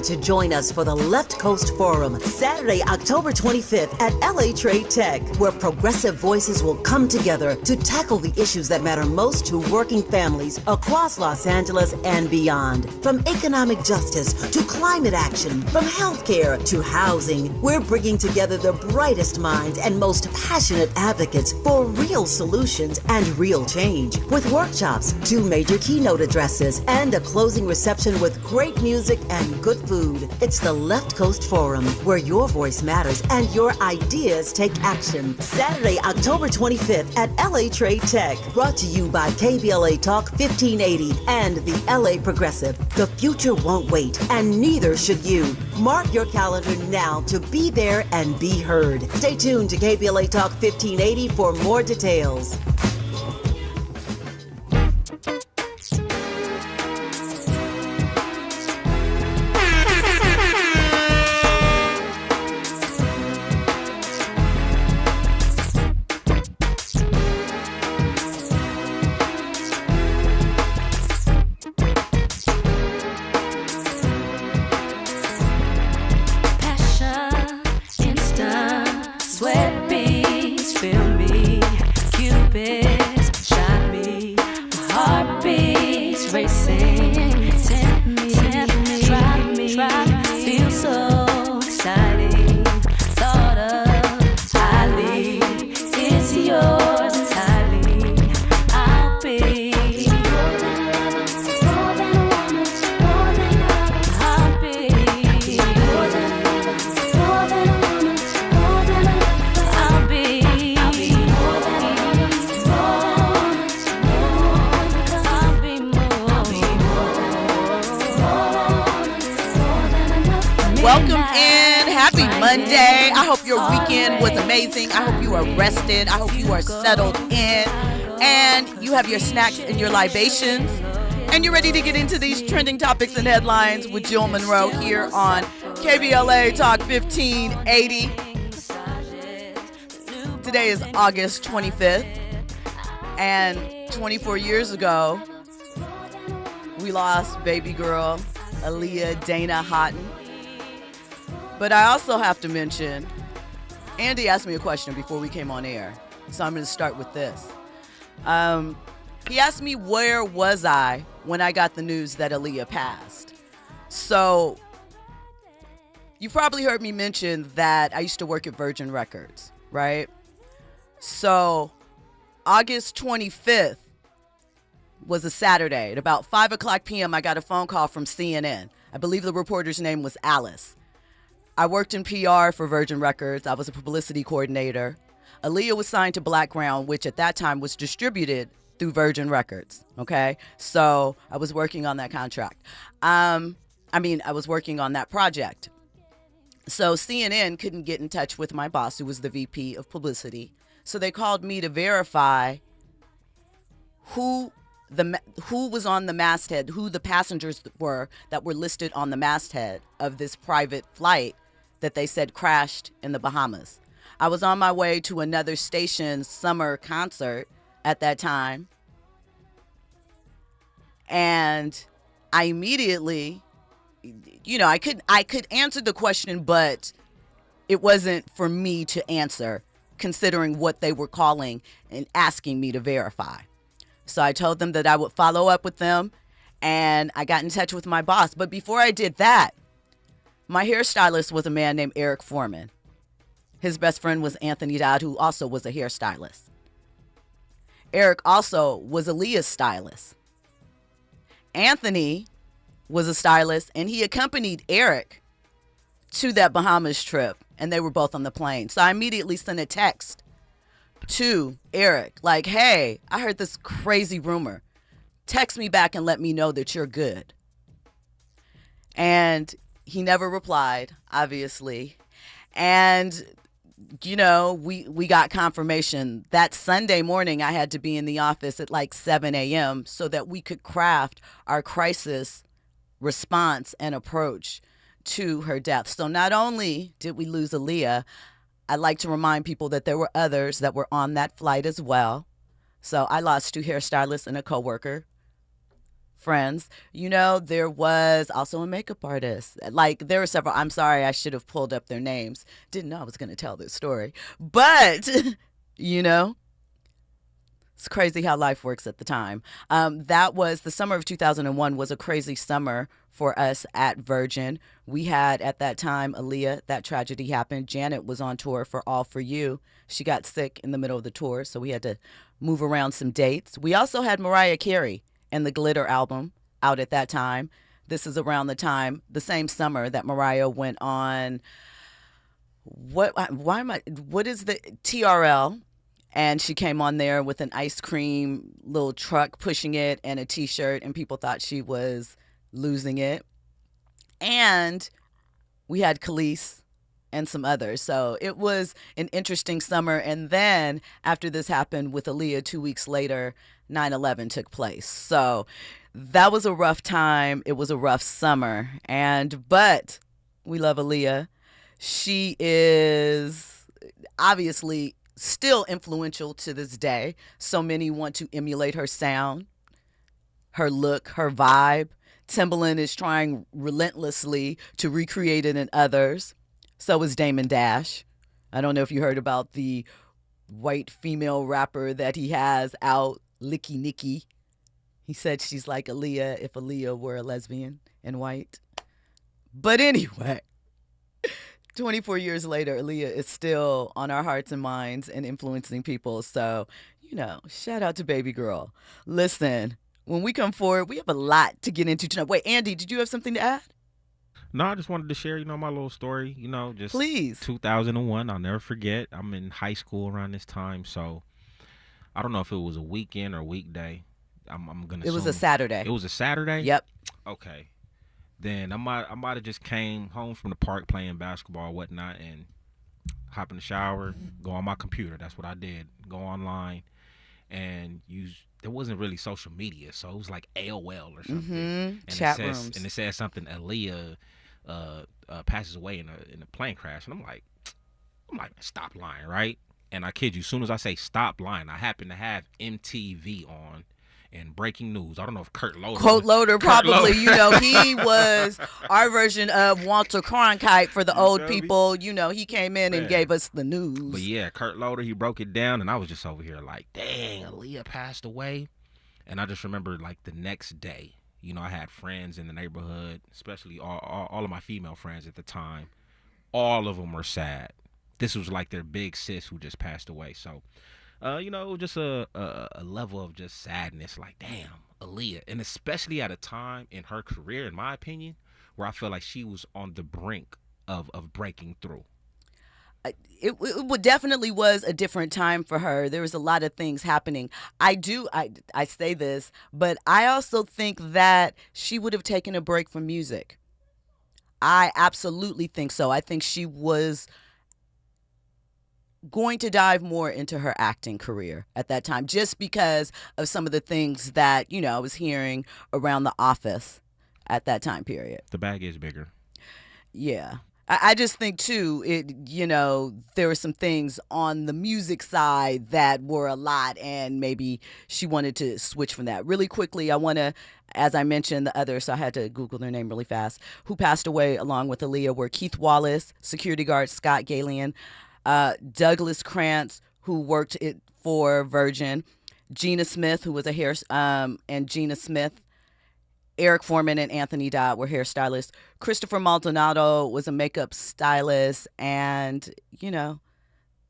to join us for the Left Coast Forum, Saturday, October 25th at LA Trade Tech, where progressive voices will come together to tackle the issues that matter most to working families across Los Angeles and beyond. From economic justice to climate action, from healthcare to housing, we're bringing together the brightest minds and most passionate advocates for real solutions and real change. With workshops, 2 major keynote addresses, and a closing reception with great music and good food. It's the Left Coast Forum, where your voice matters and your ideas take action. Saturday, October 25th at LA Trade Tech. Brought to you by KBLA Talk 1580 and the LA Progressive. The future won't wait, and neither should you. Mark your calendar now to be there and be heard. Stay tuned to KBLA Talk 1580 for more details. Rested. I hope you are settled in and you have your snacks and your libations and you're ready to get into these trending topics and headlines with Jill Munroe here on KBLA Talk 1580. Today is August 25th, and 24 years ago we lost baby girl Aaliyah Dana Houghton. But I also have to mention, Andy asked me a question before we came on air, so I'm going to start with this. He asked me, where was I when I got the news that Aaliyah passed? So you probably heard me mention that I used to work at Virgin Records, right? So August 25th was a Saturday. At about 5 o'clock p.m., I got a phone call from CNN. I believe the reporter's name was Alice. I worked in PR for Virgin Records. I was a publicity coordinator. Aaliyah was signed to Blackground, which at that time was distributed through Virgin Records, okay? So I was working on that contract. I was working on that project. So CNN couldn't get in touch with my boss, who was the VP of publicity. So they called me to verify who was on the masthead, who the passengers were that were listed on the masthead of this private flight that they said crashed in the Bahamas. I was on my way to another station's summer concert at that time. And I immediately, I could answer the question, but it wasn't for me to answer, considering what they were calling and asking me to verify. So I told them that I would follow up with them, and I got in touch with my boss. But before I did that, my hairstylist was a man named Eric Foreman. His best friend was Anthony Dodd, who also was a hairstylist. Eric also was Aaliyah's stylist. Anthony was a stylist, and he accompanied Eric to that Bahamas trip, and they were both on the plane. So I immediately sent a text to Eric, like, hey, I heard this crazy rumor. Text me back and let me know that you're good. And he never replied, obviously. And, we got confirmation. That Sunday morning, I had to be in the office at like 7 a.m. so that we could craft our crisis response and approach to her death. So not only did we lose Aaliyah, I'd like to remind people that there were others that were on that flight as well. So I lost 2 hairstylists and a coworker friends. There was also a makeup artist. Like, there were several. I'm sorry, I should have pulled up their names. Didn't know I was going to tell this story. But, it's crazy how life works at the time. That was the summer of 2001 was a crazy summer for us at Virgin. We had, at that time, Aaliyah. That tragedy happened. Janet was on tour for All For You. She got sick in the middle of the tour, so we had to move around some dates. We also had Mariah Carey and the Glitter album out at that time. This is around the same summer that Mariah went on, what is the TRL? And she came on there with an ice cream little truck pushing it and a T-shirt, and people thought she was losing it. And we had Khalees and some others. So it was an interesting summer. And then after this happened with Aaliyah, 2 weeks later, 9/11 took place. So that was a rough time. It was a rough summer. But we love Aaliyah. She is obviously still influential to this day. So many want to emulate her sound, her look, her vibe. Timbaland is trying relentlessly to recreate it in others. So is Damon Dash. I don't know if you heard about the white female rapper that he has out, Licky Nicky. He said she's like Aaliyah if Aaliyah were a lesbian and white. But anyway, 24 years later, Aaliyah is still on our hearts and minds and influencing people. So, shout out to baby girl. Listen, when we come forward, we have a lot to get into tonight. Wait, Andy, did you have something to add? No, I just wanted to share, my little story, just Please. 2001. I'll never forget. I'm in high school around this time. So I don't know if it was a weekend or a weekday. I'm going to It was a Saturday. It was a Saturday? Yep. Okay. Then I might have just came home from the park playing basketball or whatnot and hop in the shower, go on my computer. That's what I did. Go online and there wasn't really social media, so it was like AOL or something. And Chat rooms. And it said something, Aaliyah passes away in a plane crash. And I'm like, stop lying, right? And I kid you, as soon as I say stop lying, I happen to have MTV on. And breaking news. I don't know if Kurt Loder. Probably. He was our version of Walter Cronkite for the old people. He came in and gave us the news. But yeah, Kurt Loder, he broke it down, and I was just over here like, dang, Aaliyah passed away. And I just remember like the next day, I had friends in the neighborhood, especially all of my female friends at the time. All of them were sad. This was like their big sis who just passed away. So just a level of just sadness, like, damn, Aaliyah. And especially at a time in her career, in my opinion, where I feel like she was on the brink of breaking through. It definitely was a different time for her. There was a lot of things happening. I say this, but I also think that she would have taken a break from music. I absolutely think so. I think she was going to dive more into her acting career at that time, just because of some of the things that, I was hearing around The Office at that time period. The bag is bigger. Yeah. I just think, too, there were some things on the music side that were a lot, and maybe she wanted to switch from that. Really quickly, I want to, as I mentioned, the others, so I had to Google their name really fast, who passed away along with Aaliyah were Keith Wallace, security guard Scott Galion, Douglas Krantz, who worked for Virgin, Gina Smith, who was and Gina Smith, Eric Foreman and Anthony Dodd were hairstylists. Christopher Maldonado was a makeup stylist, and,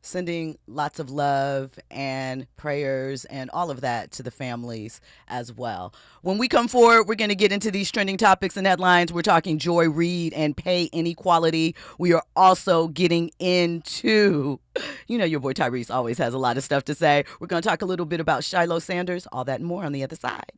sending lots of love and prayers and all of that to the families as well. When we come forward, we're going to get into these trending topics and headlines. We're talking Joy Reid and pay inequality. We are also getting into, your boy Tyrese always has a lot of stuff to say. We're going to talk a little bit about Shiloh Sanders, all that and more on the other side.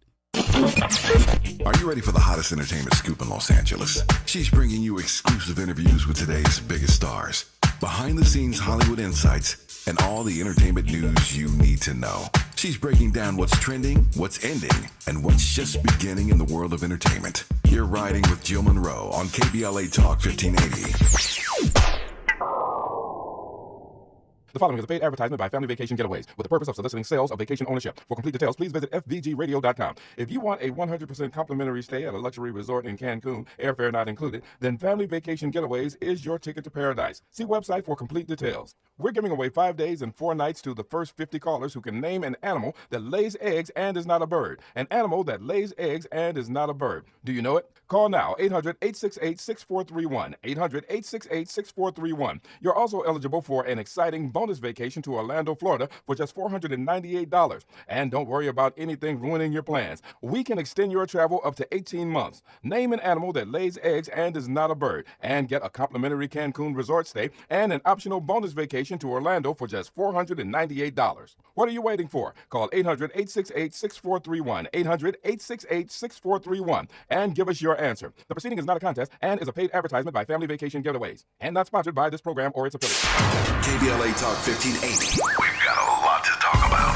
Are you ready for the hottest entertainment scoop in Los Angeles? She's bringing you exclusive interviews with today's biggest stars, behind-the-scenes Hollywood insights, and all the entertainment news you need to know. She's breaking down what's trending, what's ending, and what's just beginning in the world of entertainment. You're riding with Jill Munroe on KBLA Talk 1580. The following is a paid advertisement by Family Vacation Getaways with the purpose of soliciting sales of vacation ownership. For complete details, please visit fvgradio.com. If you want a 100% complimentary stay at a luxury resort in Cancun, airfare not included, then Family Vacation Getaways is your ticket to paradise. See website for complete details. We're giving away 5 days and 4 nights to the first 50 callers who can name an animal that lays eggs and is not a bird. An animal that lays eggs and is not a bird. Do you know it? Call now, 800-868-6431, 800-868-6431. You're also eligible for an exciting bonus vacation to Orlando, Florida for just $498. And don't worry about anything ruining your plans. We can extend your travel up to 18 months. Name an animal that lays eggs and is not a bird, and get a complimentary Cancun resort stay and an optional bonus vacation to Orlando for just $498. What are you waiting for? Call 800-868-6431, 800-868-6431, and give us your answer. The proceeding is not a contest and is a paid advertisement by Family Vacation Getaways and not sponsored by this program or its affiliates. KBLA Talk 1580. We've got a lot to talk about.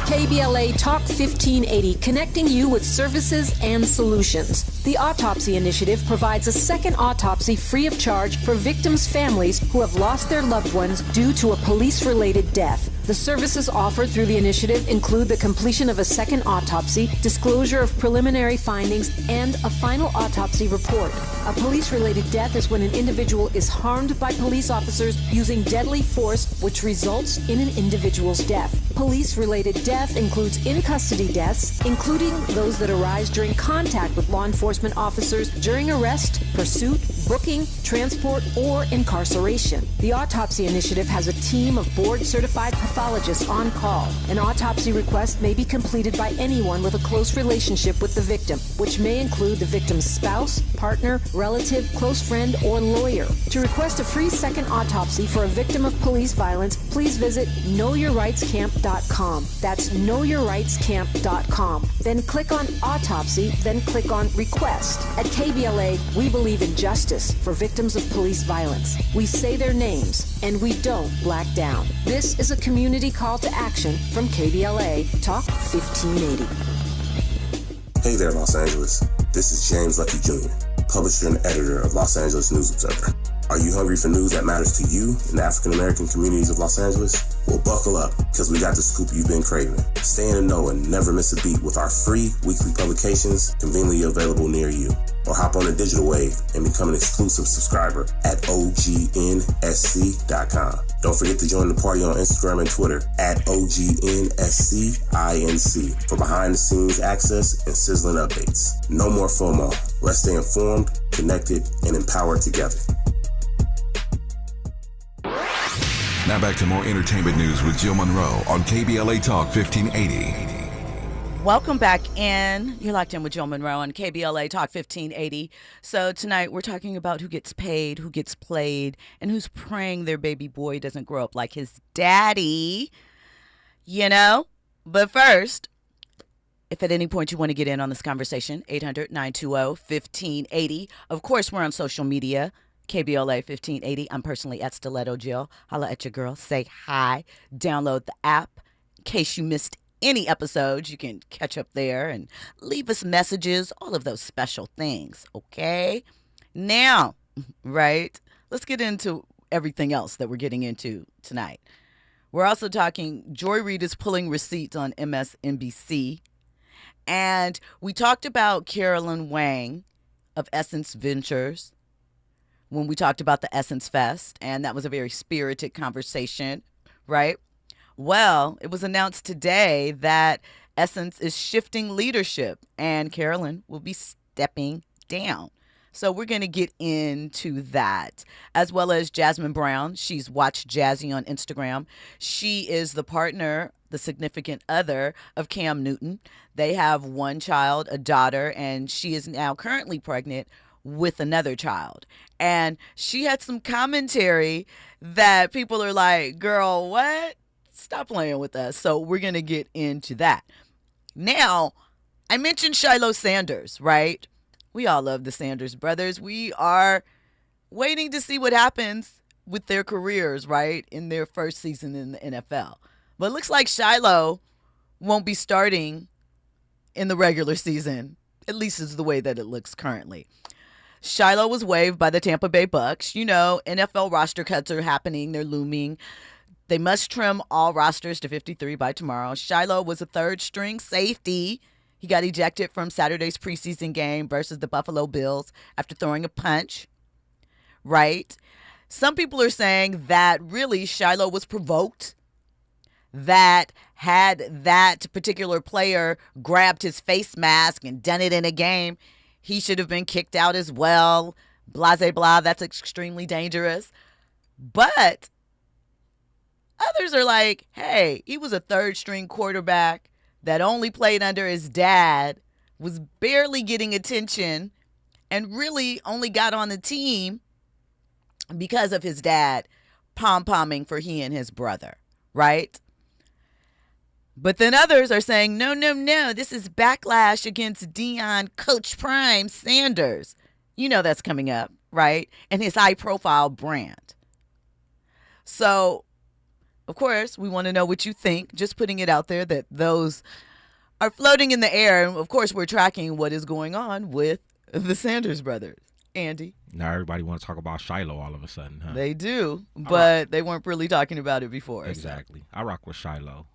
KBLA Talk 1580, connecting you with services and solutions. The Autopsy Initiative provides a second autopsy free of charge for victims' families who have lost their loved ones due to a police-related death. The services offered through the initiative include the completion of a second autopsy, disclosure of preliminary findings, and a final autopsy report. A police-related death is when an individual is harmed by police officers using deadly force, which results in an individual's death. Police-related death includes in-custody deaths, including those that arise during contact with law enforcement officers during arrest, pursuit, booking, transport, or incarceration. The Autopsy Initiative has a team of board-certified pathologists on call. An autopsy request may be completed by anyone with a close relationship with the victim, which may include the victim's spouse, partner, relative, close friend, or lawyer. To request a free second autopsy for a victim of police violence, please visit knowyourrightscamp.com. That's knowyourrightscamp.com. Then click on Autopsy, then click on Request. At KBLA, we believe in justice for victims of police violence. We say their names, and we don't black down. This is a community call to action from KBLA Talk 1580. Hey there, Los Angeles. This is James Lucky Jr., publisher and editor of Los Angeles News Observer. Are you hungry for news that matters to you in the African-American communities of Los Angeles? Well, buckle up, because we got the scoop you've been craving. Stay in the know and never miss a beat with our free weekly publications conveniently available near you. Or hop on the digital wave and become an exclusive subscriber at OGNSC.com. Don't forget to join the party on Instagram and Twitter at OGNSCINC for behind-the-scenes access and sizzling updates. No more FOMO. Let's stay informed, connected, and empowered together. Now back to more entertainment news with Jill Munroe on KBLA Talk 1580. Welcome back in. You're locked in with Jill Munroe on KBLA Talk 1580. So tonight we're talking about who gets paid, who gets played, and who's praying their baby boy doesn't grow up like his daddy, you know? But first, if at any point you want to get in on this conversation, 800-920-1580. Of course, we're on social media. KBLA 1580. I'm personally at Stiletto Jill. Holla at your girl. Say hi. Download the app. In case you missed any episodes, you can catch up there and leave us messages, all of those special things. Okay? Now, right, let's get into everything else that we're getting into tonight. We're also talking Joy Reid is pulling receipts on MSNBC. And we talked about Caroline Wanga of Essence Ventures when we talked about the Essence Fest, and that was a very spirited conversation, right? Well, it was announced today that Essence is shifting leadership, and Caroline will be stepping down. So we're going to get into that, as well as Jasmin Brown. She's Watch Jazzy on Instagram. She is the partner, the significant other of Cam Newton. They have one child, a daughter, and she is now currently pregnant with another child. And she had some commentary that people are like, girl, what? Stop playing with us. So we're going to get into that. Now, I mentioned Shiloh Sanders, right? We all love the Sanders brothers. We are waiting to see what happens with their careers, right, in their first season in the NFL. But it looks like Shiloh won't be starting in the regular season, at least is the way that it looks currently. Shiloh was waived by the Tampa Bay Bucks. You know, NFL roster cuts are happening. They're looming. They must trim all rosters to 53 by tomorrow. Shiloh was a third-string safety. He got ejected from Saturday's preseason game versus the Buffalo Bills after throwing a punch, right? Some people are saying that really Shiloh was provoked, that had that particular player grabbed his face mask and done it in a game, he should have been kicked out as well. Blase blah, that's extremely dangerous. But others are like, hey, he was a third-string quarterback that only played under his dad, was barely getting attention, and really only got on the team because of his dad pom-pomming for he and his brother, right? But then others are saying, no, this is backlash against Deion Coach Prime Sanders. You know that's coming up, right? And his high-profile brand. So, of course, we want to know what you think. Just putting it out there that those are floating in the air. And, of course, we're tracking what is going on with the Sanders brothers. Andy? Now everybody wants to talk about Shiloh all of a sudden, huh? They do, but they weren't really talking about it before. Exactly. So. I rock with Shiloh.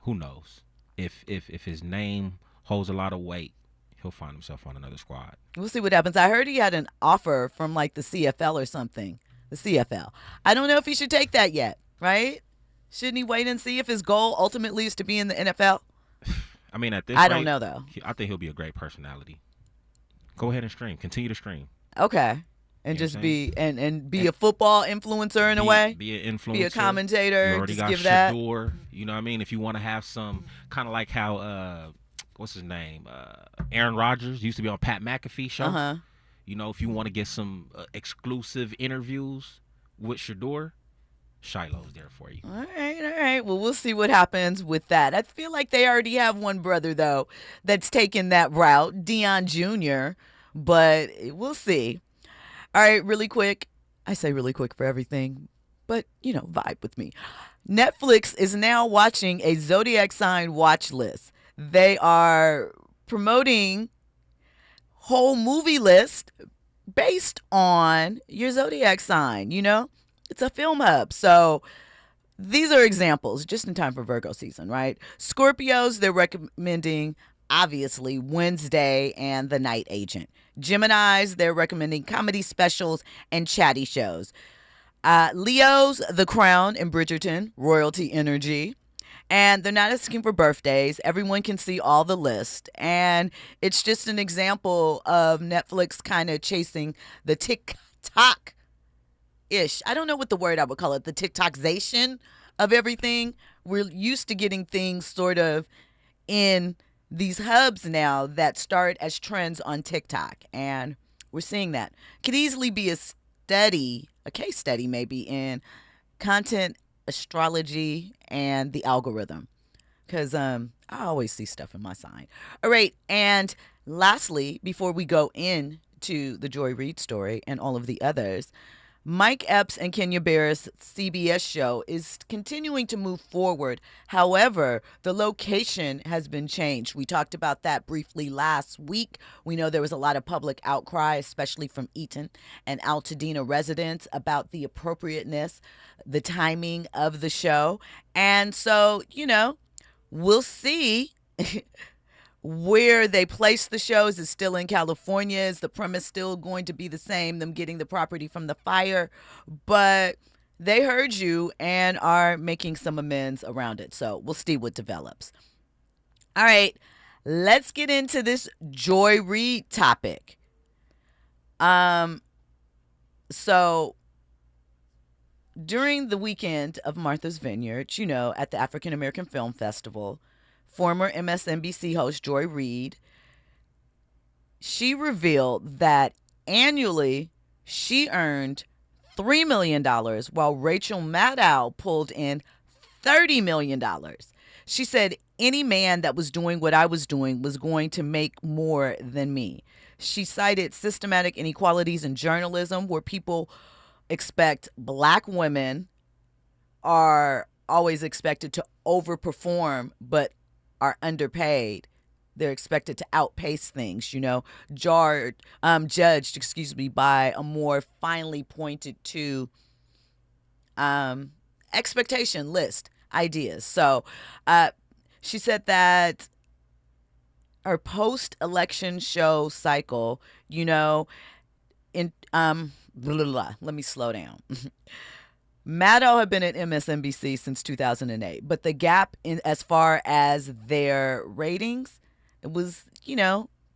Who knows? If his name holds a lot of weight, he'll find himself on another squad. We'll see what happens. I heard he had an offer from like the CFL or something. The CFL. I don't know if he should take that yet, right? Shouldn't he wait and see if his goal ultimately is to be in the NFL? I mean, at this I rate, don't know, though. I think he'll be a great personality. Go ahead and stream. Continue to stream. Okay. And just be be a football influencer in a way. Be an influencer. Be a commentator. You already just got give that. Shador, you know what I mean? If you want to have some kind of like how what's his name? Aaron Rodgers used to be on Pat McAfee show. Uh-huh. You know, if you want to get some exclusive interviews with Shador, Shiloh's there for you. All right. Well, we'll see what happens with that. I feel like they already have one brother, though, that's taken that route, Deion Jr., but we'll see. All right, really quick. I say really quick for everything, but, vibe with me. Netflix is now watching a zodiac sign watch list. They are promoting whole movie list based on your zodiac sign, It's a film hub. So these are examples just in time for Virgo season, right? Scorpios, they're recommending, obviously, Wednesday and The Night Agent. Geminis, they're recommending comedy specials and chatty shows. Leos, The Crown and Bridgerton, royalty energy. And they're not asking for birthdays. Everyone can see all the list. And it's just an example of Netflix kind of chasing the TikTok-ish. I don't know what the word I would call it. The TikTokization of everything. We're used to getting things sort of in these hubs now that start as trends on TikTok. And we're seeing that. Could easily be a case study maybe in content astrology and the algorithm, because I always see stuff in my sign. All right, and lastly, before we go into the Joy Reid story and all of the others, Mike Epps and Kenya Barris' CBS show is continuing to move forward. However, the location has been changed. We talked about that briefly last week. We know there was a lot of public outcry, especially from Eaton and Altadena residents, about the appropriateness, the timing of the show. And so, we'll see where they place the shows. Is still in California. Is the premise still going to be the same, them getting the property from the fire? But they heard you and are making some amends around it. So we'll see what develops. All right, let's get into this Joy Reid topic. So during the weekend of Martha's Vineyard, at the African American Film Festival, former MSNBC host Joy Reid, she revealed that annually she earned $3 million while Rachel Maddow pulled in $30 million. She said any man that was doing what I was doing was going to make more than me. She cited systematic inequalities in journalism where people expect Black women are always expected to overperform, but are underpaid. They're expected to outpace things, judged, by a more finely pointed to expectation list ideas. So she said that her post-election show cycle, in blah, blah, blah. Let me slow down. Maddow had been at MSNBC since 2008, but the gap in as far as their ratings, it was,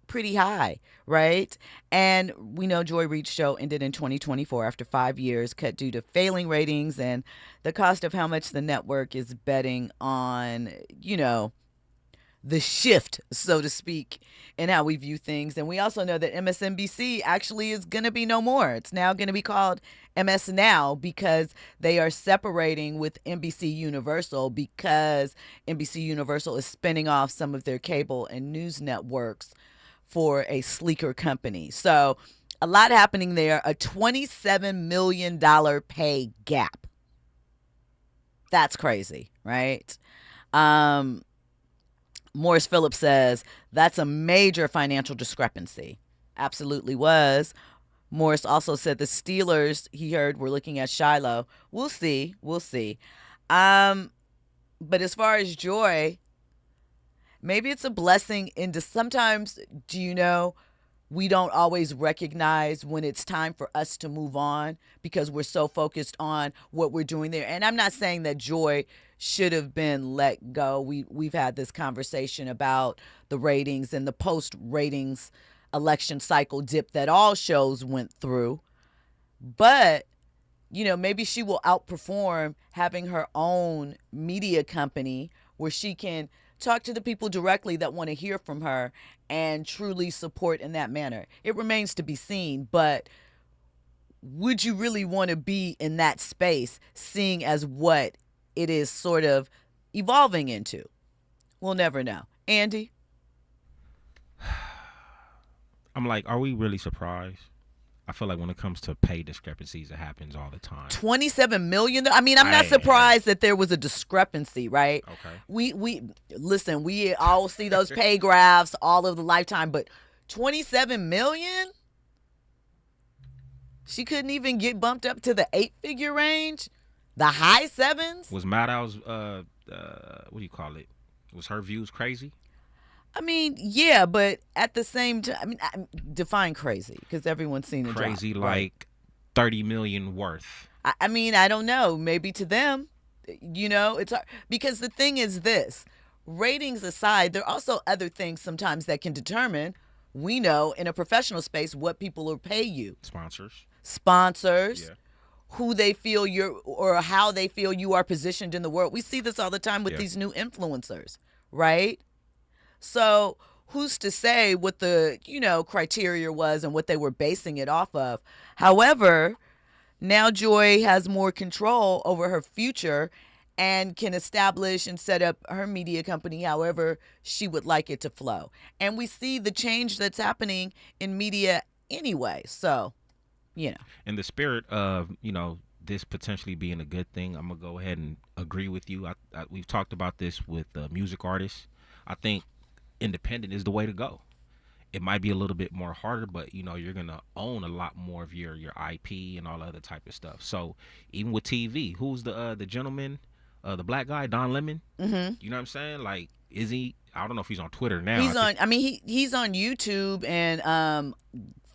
pretty high, right? And we know Joy Reid's show ended in 2024 after 5 years, cut due to failing ratings and the cost of how much the network is betting on, the shift, so to speak, in how we view things. And we also know that MSNBC actually is going to be no more. It's now going to be called MS Now because they are separating with NBC Universal because NBC Universal is spinning off some of their cable and news networks for a sleeker company. So a lot happening there. A $27 million pay gap. That's crazy, right? Morris Phillips says that's a major financial discrepancy. Absolutely was. Morris also said the Steelers, he heard, were looking at Shiloh. We'll see. But as far as Joy, maybe it's a blessing into sometimes, we don't always recognize when it's time for us to move on because we're so focused on what we're doing there. And I'm not saying that Joy should have been let go. We've had this conversation about the ratings and the post-ratings election cycle dip that all shows went through. But, maybe she will outperform having her own media company where she can talk to the people directly that want to hear from her and truly support in that manner. It remains to be seen, but would you really want to be in that space, seeing as what it is sort of evolving into? We'll never know. Andy? I'm like, are we really surprised? I feel like when it comes to pay discrepancies, it happens all the time. $27 million. I mean, I'm not surprised that there was a discrepancy, right? Okay. We all see those pay graphs all of the lifetime, but $27 million? She couldn't even get bumped up to the 8-figure range? The high sevens? Was Maddow's, what do you call it? Was her views crazy? I mean, yeah, but at the same time, define crazy because everyone's seen it. Crazy, drop, like right? $30 million worth. I mean, I don't know. Maybe to them, it's hard. Because the thing is this, ratings aside, there are also other things sometimes that can determine, we know in a professional space, what people will pay you. Sponsors. Yeah. Who they feel or how they feel you are positioned in the world. We see this all the time with these new influencers, right? So who's to say what the, criteria was and what they were basing it off of? However, now Joy has more control over her future and can establish and set up her media company however she would like it to flow. And we see the change that's happening in media anyway. So, In the spirit of, this potentially being a good thing, I'm going to go ahead and agree with you. We've talked about this with music artists. I think independent is the way to go. It might be a little bit more harder, but you're gonna own a lot more of your IP and all other type of stuff. So even with TV, who's the gentleman, the black guy, Don Lemon? Mm-hmm. You know what I'm saying? Like, is he? I don't know if he's on Twitter now. He's on YouTube and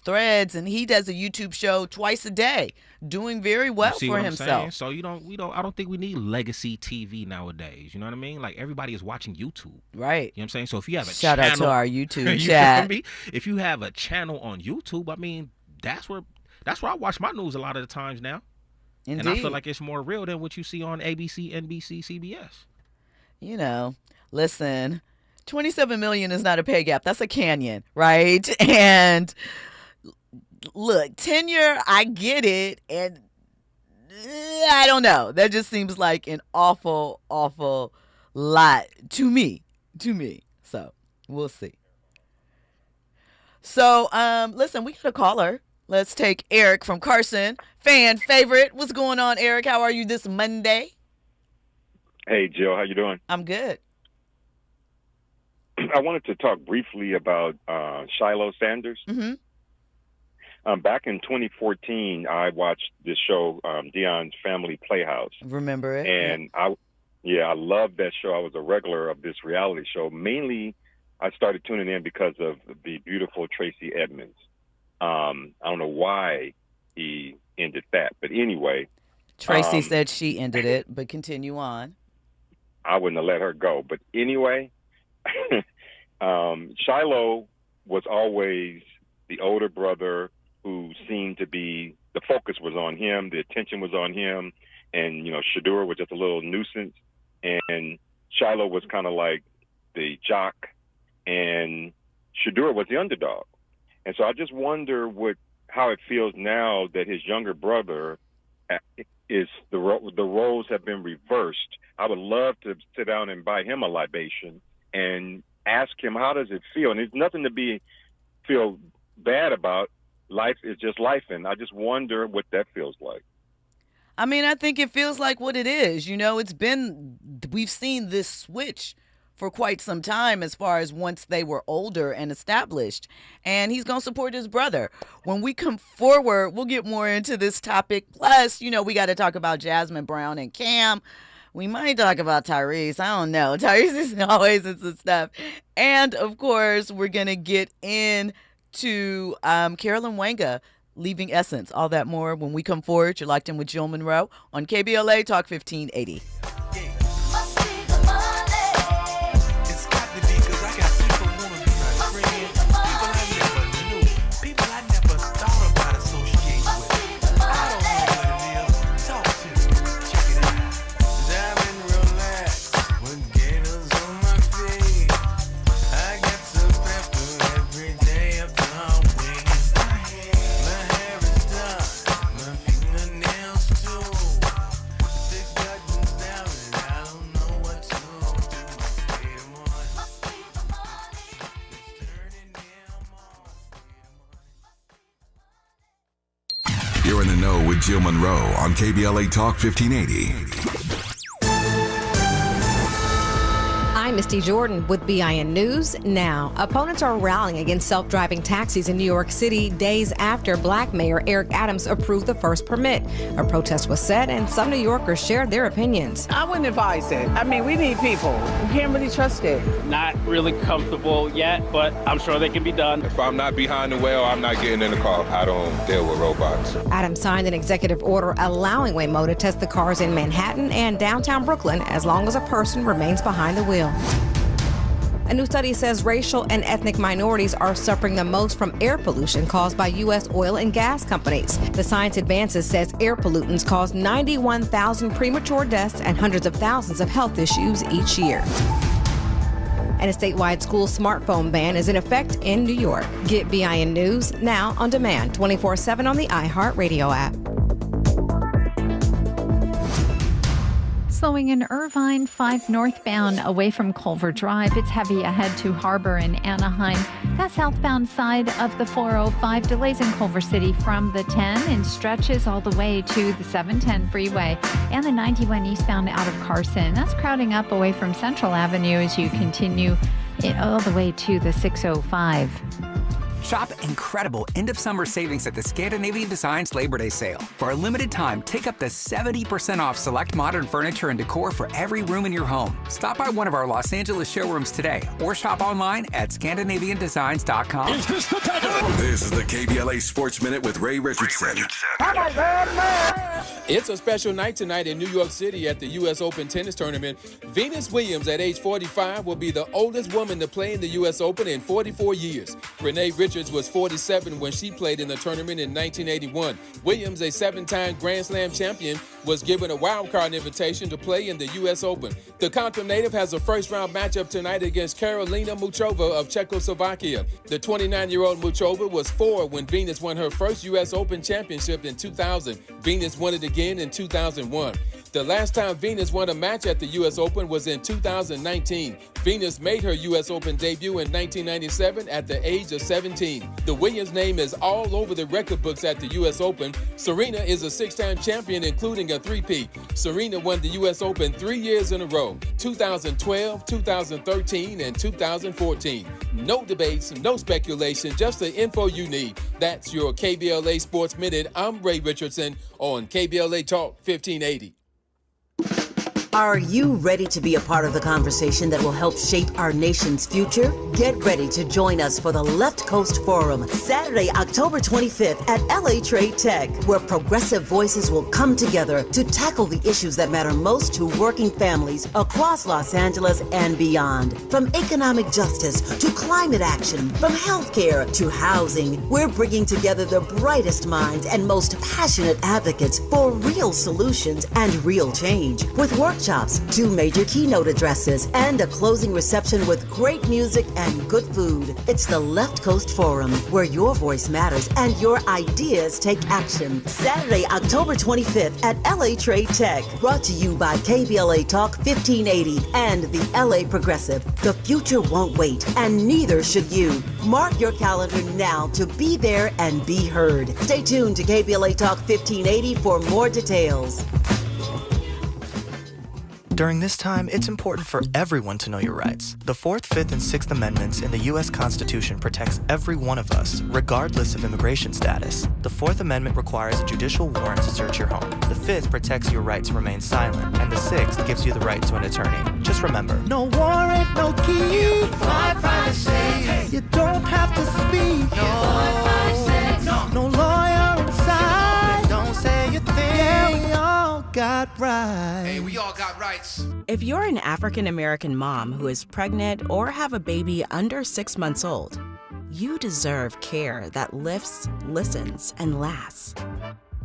Threads, and he does a YouTube show twice a day, doing very well for himself. So I don't think we need legacy TV nowadays. You know what I mean? Like, everybody is watching YouTube. Right. You know what I'm saying? So if you have a shout channel, out to our YouTube you chat. feel me? If you have a channel on YouTube, I mean, that's where I watch my news a lot of the times now. Indeed. And I feel like it's more real than what you see on ABC, NBC, CBS. Listen, $27 million is not a pay gap. That's a canyon, right? And look, tenure, I get it, and I don't know. That just seems like an awful, awful lot to me. So we'll see. So, listen, we got a caller. Let's take Eric from Carson, fan favorite. What's going on, Eric? How are you this Monday? Hey, Jill, how you doing? I'm good. I wanted to talk briefly about Shiloh Sanders. Mm-hmm. Back in 2014, I watched this show, Dion's Family Playhouse. Remember it? And I loved that show. I was a regular of this reality show. Mainly, I started tuning in because of the beautiful Tracy Edmonds. I don't know why he ended that, but anyway. Tracy said she ended it, but continue on. I wouldn't have let her go. But anyway, Shiloh was always the older brother who seemed to be, the focus was on him, the attention was on him, and, Shedeur was just a little nuisance, and Shiloh was kind of like the jock, and Shedeur was the underdog. And so I just wonder how it feels now that his younger brother is the roles have been reversed. I would love to sit down and buy him a libation and ask him, how does it feel? And there's nothing to feel bad about. Life is just life, and I just wonder what that feels like. I mean, I think it feels like what it is. We've seen this switch for quite some time as far as once they were older and established. And he's going to support his brother. When we come forward, we'll get more into this topic. Plus, we got to talk about Jasmin Brown and Cam. We might talk about Tyrese. I don't know. Tyrese is always into stuff. And, of course, we're going to get into Caroline Wanga leaving Essence. All that more when we come forward. You're locked in with Jill Munroe on KBLA Talk 1580. You're in the know with Jill Munroe on KBLA Talk 1580. I'm Misty Jordan with BIN News Now. Opponents are rallying against self-driving taxis in New York City days after Black Mayor Eric Adams approved the first permit. A protest was set and some New Yorkers shared their opinions. I wouldn't advise it. I mean, we need people. We can't really trust it. Not really comfortable yet, but I'm sure they can be done. If I'm not behind the wheel, I'm not getting in the car. I don't deal with robots. Adams signed an executive order allowing Waymo to test the cars in Manhattan and downtown Brooklyn as long as a person remains behind the wheel. A new study says racial and ethnic minorities are suffering the most from air pollution caused by U.S. oil and gas companies. The Science Advances says air pollutants cause 91,000 premature deaths and hundreds of thousands of health issues each year. And a statewide school smartphone ban is in effect in New York. Get BIN News now on demand 24/7 on the iHeartRadio app. Slowing in Irvine, 5 northbound away from Culver Drive. It's heavy ahead to Harbor and Anaheim. That southbound side of the 405. Delays in Culver City from the 10 and stretches all the way to the 710 freeway and the 91 eastbound out of Carson. That's crowding up away from Central Avenue as you continue all the way to the 605. Shop incredible end-of-summer savings at the Scandinavian Designs Labor Day sale. For a limited time, take up to 70% off select modern furniture and decor for every room in your home. Stop by one of our Los Angeles showrooms today or shop online at ScandinavianDesigns.com. This is the KBLA Sports Minute with Ray Richardson. It's a special night tonight in New York City at the U.S. Open tennis tournament. Venus Williams, at age 45, will be the oldest woman to play in the U.S. Open in 44 years. Renee Richards was 47 when she played in the tournament in 1981. Williams, a 7-time Grand Slam champion, was given a wildcard invitation to play in the U.S. Open. The Compton native has a first-round matchup tonight against Karolina Muchova of Czechoslovakia. The 29-year-old Muchova was 4 when Venus won her first U.S. Open championship in 2000. Venus won it again in 2001. The last time Venus won a match at the U.S. Open was in 2019. Venus made her U.S. Open debut in 1997 at the age of 17. The Williams name is all over the record books at the U.S. Open. Serena is a six-time champion, including a three-peat. Serena won the U.S. Open 3 years in a row, 2012, 2013, and 2014. No debates, no speculation, just the info you need. That's your KBLA Sports Minute. I'm Ray Richardson on KBLA Talk 1580. Are you ready to be a part of the conversation that will help shape our nation's future? Get ready to join us for the Left Coast Forum, Saturday, October 25th at LA Trade Tech, where progressive voices will come together to tackle the issues that matter most to working families across Los Angeles and beyond. From economic justice to climate action, from healthcare to housing, we're bringing together the brightest minds and most passionate advocates for real solutions and real change. With workshops, 2 major keynote addresses, and a closing reception with great music and good food. It's the Left Coast Forum, where your voice matters and your ideas take action. Saturday, October 25th at LA Trade Tech. Brought to you by KBLA Talk 1580 and the LA Progressive. The future won't wait, and neither should you. Mark your calendar now to be there and be heard. Stay tuned to KBLA Talk 1580 for more details. During this time, it's important for everyone to know your rights. The 4th, 5th, and 6th Amendments in the U.S. Constitution protects every one of us, regardless of immigration status. The 4th Amendment requires a judicial warrant to search your home. The 5th protects your right to remain silent, and the 6th gives you the right to an attorney. Just remember, no warrant, no key, privacy. You don't have to speak. No lawyer inside. Don't say a thing. Yeah, we all got rights. Hey, we all got rights. If you're an African American mom who is pregnant or have a baby under 6 months old, you deserve care that lifts, listens, and lasts.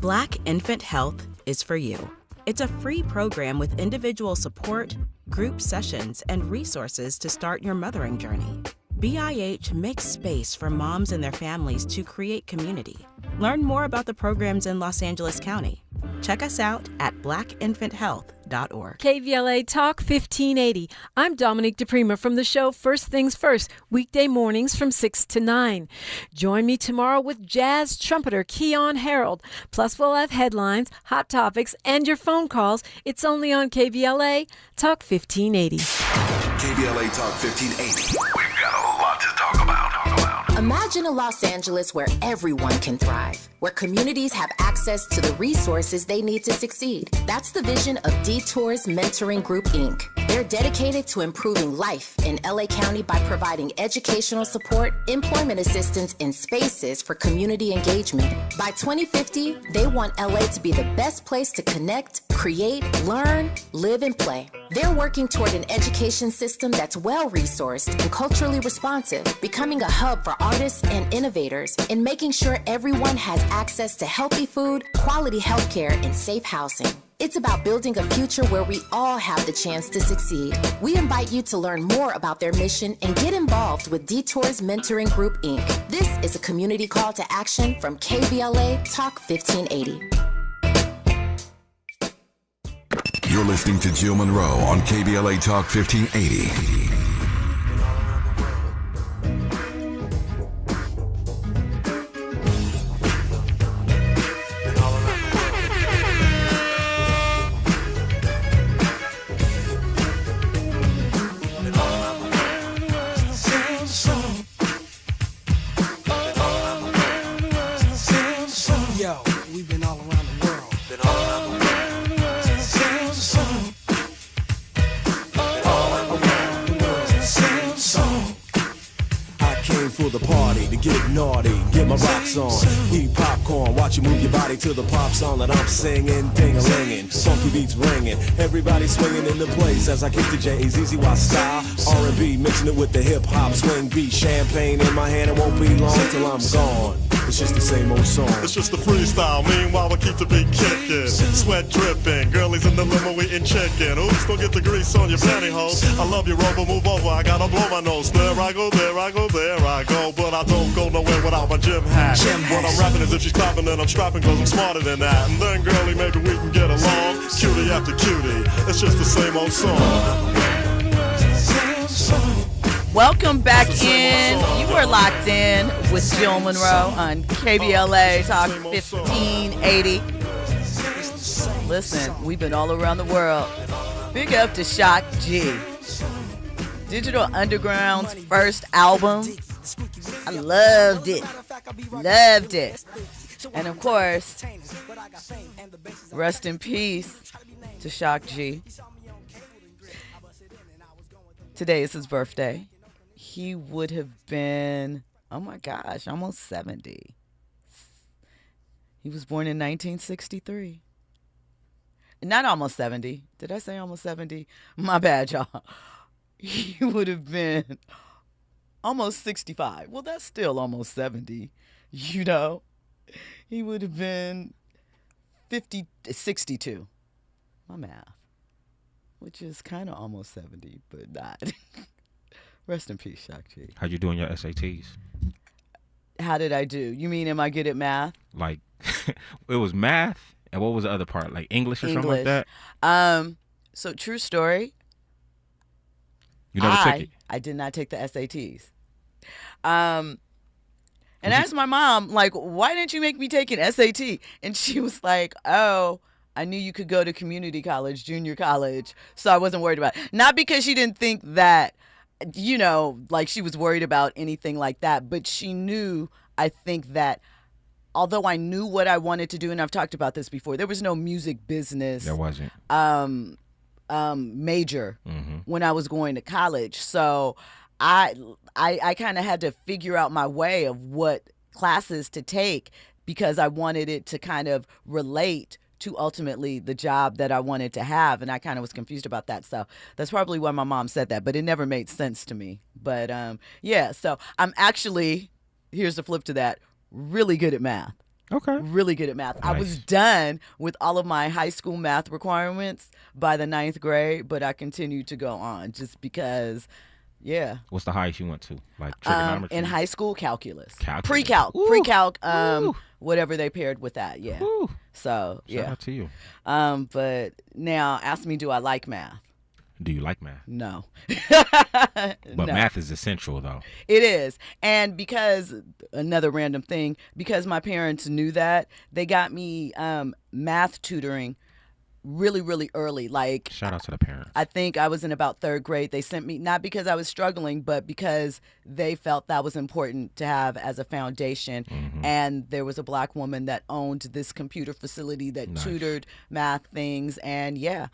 Black Infant Health is for you. It's a free program with individual support, group sessions, and resources to start your mothering journey. BIH makes space for moms and their families to create community. Learn more about the programs in Los Angeles County. Check us out at blackinfanthealth.org. KBLA Talk 1580. I'm Dominique DePrima from the show First Things First, weekday mornings from 6 to 9. Join me tomorrow with jazz trumpeter Keon Harold. Plus, we'll have headlines, hot topics, and your phone calls. It's only on KBLA Talk 1580. KBLA Talk 1580. We've got a lot to talk about. Imagine a Los Angeles where everyone can thrive, where communities have access to the resources they need to succeed. That's the vision of Detours Mentoring Group, Inc. They're dedicated to improving life in LA County by providing educational support, employment assistance, and spaces for community engagement. By 2050, they want LA to be the best place to connect, create, learn, live, and play. They're working toward an education system that's well-resourced and culturally responsive, becoming a hub for artists and innovators, and making sure everyone has access to healthy food, quality healthcare, and safe housing. It's about building a future where we all have the chance to succeed. We invite you to learn more about their mission and get involved with Detours Mentoring Group, Inc. This is a community call to action from KBLA Talk 1580. You're listening to Jill Munroe on KBLA Talk 1580. Eat popcorn, watch you move your body to the pop song that I'm singing. Ding-a-linging, funky beats ringing, everybody swinging in the place as I kick the J-A-Z-Z-Y style. R&B, mixing it with the hip-hop swing beat. Champagne in my hand, it won't be long till I'm gone. It's just the same old song. It's just the freestyle, meanwhile I keep the beat kicking. Sweat dripping, girlies in the the limo eating chicken. Oops, don't get the grease on your pantyhose. I love you, Rover, move over. I gotta blow my nose. There I go, there I go, there I go. But I don't go nowhere without my gym hat. What I'm rapping is if she's clapping, then I'm strapping, cause I'm smarter than that. And then, girlie, maybe we can get along. Cutie after cutie, it's just the same old song. Welcome back in. You are locked in with Jill Munroe on KBLA Talk 1580. Listen, we've been all around the world. Big up to Shock G. Digital Underground's first album. I loved it. Loved it. And of course, rest in peace to Shock G. Today is his birthday. He would have been, oh my gosh, almost 70. He was born in 1963. Not almost 70. Did I say almost 70? My bad, y'all. He would have been almost 65. Well, that's still almost 70, you know. He would have been 62. My math. Which is kind of almost 70, but not. Rest in peace, Shock G. How you doing your SATs? How did I do? You mean, am I good at math? Like, it was math, and what was the other part? Like English or something like that? So, true story. You never took it? I did not take the SATs. And I asked my mom, like, why didn't you make me take an SAT? And she was like, oh, I knew you could go to community college, junior college, so I wasn't worried about it. Not because she didn't think that, you know, like she was worried about anything like that, but she knew, I think, that although I knew what I wanted to do, and I've talked about this before, there was no music business. There wasn't. Major when I was going to college. So I kind of had to figure out my way of what classes to take because I wanted it to kind of relate to ultimately the job that I wanted to have. And I kind of was confused about that. So that's probably why my mom said that, but it never made sense to me. But yeah, so I'm actually, here's the flip to that, really good at math. Okay. Really good at math. Nice. I was done with all of my high school math requirements by the 9th grade, but I continued to go on just because, yeah. What's the highest you went to? Like trigonometry? In high school, calculus. Calculus. Pre-calc, whatever they paired with that, yeah. Ooh. So, yeah. Shout out to you. But now, ask me, do I like math? Do you like math? No. But No. math is essential, though. It is. And because, another random thing, because my parents knew that, they got me math tutoring really, really early. Like, shout out to the parents. I think I was in about 3rd grade. They sent me, not because I was struggling, but because they felt that was important to have as a foundation. And there was a Black woman that owned this computer facility that tutored math things. And yeah.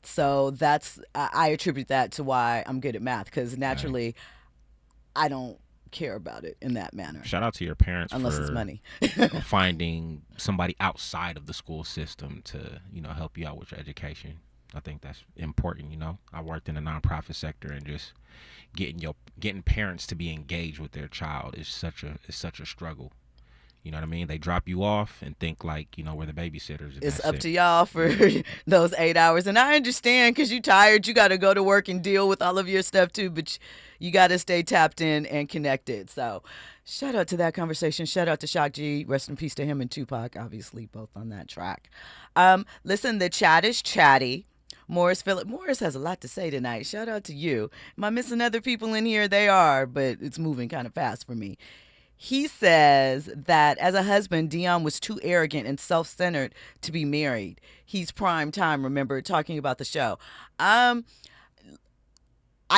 So that's, I attribute that to why I'm good at math, because naturally I don't care about it in that manner. Shout out to your parents unless for it's money. finding somebody outside of the school system to, you know, help you out with your education. I think that's important. You know, I worked in the nonprofit sector, and just getting parents to be engaged with their child is such a struggle. You know what I mean? They drop you off and think like, you know, we're the babysitters. It's up to y'all for those 8 hours. And I understand because you're tired. You got to go to work and deal with all of your stuff too. But you got to stay tapped in and connected. So shout out to that conversation. Shout out to Shock G. Rest in peace to him and Tupac, obviously, both on that track. Listen, the chat is chatty. Morris has a lot to say tonight. Shout out to you. Am I missing other people in here? They are, but it's moving kind of fast for me. He says that as a husband, Dion was too arrogant and self-centered to be married. He's prime time, remember, talking about the show. I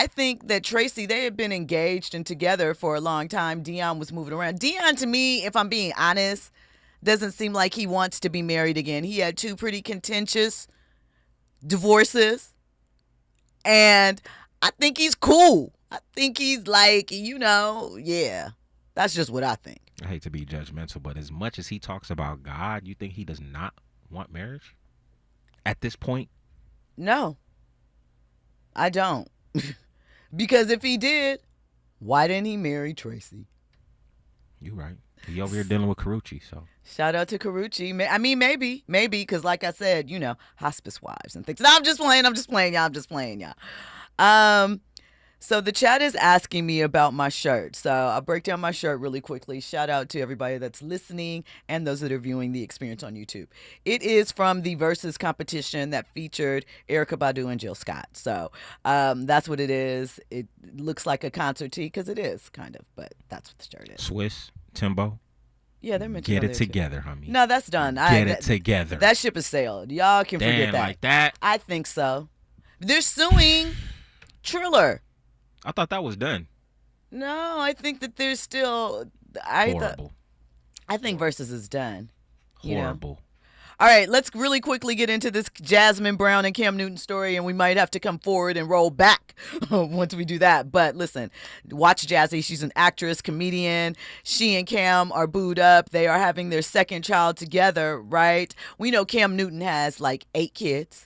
think that Tracy, they had been engaged and together for a long time. Dion was moving around. Dion, to me, if I'm being honest, doesn't seem like he wants to be married again. He had 2 pretty contentious divorces, and I think he's cool. I think he's like, you know, yeah. That's just what I think. I hate to be judgmental, but as much as he talks about God, you think he does not want marriage at this point? No, I don't. Because if he did, why didn't he marry Tracy? You right. He over here dealing with Carucci, so. Shout out to Carucci. I mean, maybe, because like I said, hospice wives and things. No, I'm just playing, y'all. So the chat is asking me about my shirt. So I'll break down my shirt really quickly. Shout out to everybody that's listening and those that are viewing the experience on YouTube. It is from the Versus competition that featured Erykah Badu and Jill Scott. So that's what it is. It looks like a concert tee because it is kind of, but that's what the shirt is. Swiss, Timbo. Yeah, they're mentioned. Get it together, honey. No, that's done. Get it together. That ship has sailed. Y'all can forget that. Like that? I think so. They're suing Triller. I thought that was done. No, I think that there's still. Horrible. I think Versus is done. Horrible. All right, let's really quickly get into this Jasmin Brown and Cam Newton story, and we might have to come forward and roll back once we do that. But listen, watch Jazzy. She's an actress, comedian. She and Cam are booed up. They are having their second child together, right? We know Cam Newton has like 8 kids.